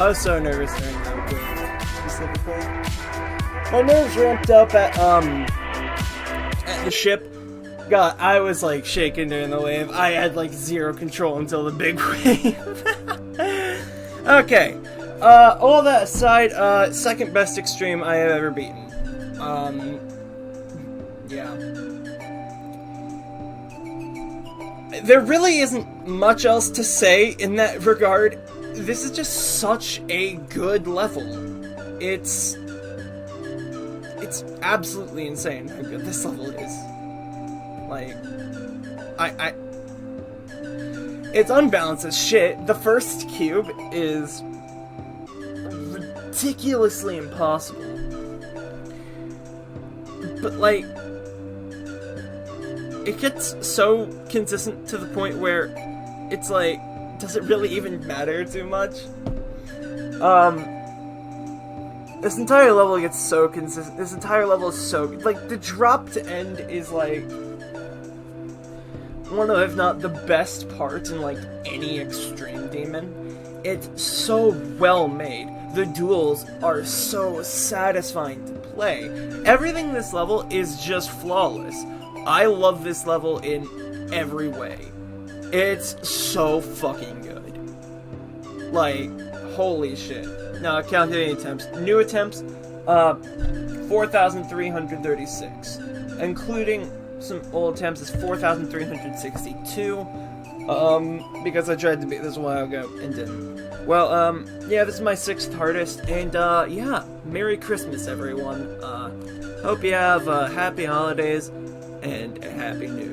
I was so nervous during that wave, specifically. My nerves ramped up at the ship. God, I was like shaking during the wave. I had like zero control until the big wave. Okay, all that aside, second best extreme I have ever beaten. Yeah. There really isn't much else to say in that regard. This is just such a good level. It's absolutely insane how good this level is. Like, it's unbalanced as shit. The first cube is ridiculously impossible. But, like, it gets so consistent to the point where it's like, does it really even matter too much? This entire level gets so consistent. This entire level is so... like, the drop to end is, like, one of, if not the best parts in, like, any Extreme Demon. It's so well made. The duels are so satisfying to play. Everything in this level is just flawless. I love this level in every way. It's so fucking good. Like, holy shit. Now, calculating attempts. New attempts, 4,336. Including some old attempts is 4,362. Because I tried to beat this a while ago and didn't. Well, yeah, this is my 6th hardest, and, yeah, Merry Christmas, everyone. Hope you have, happy holidays and a Happy New Year.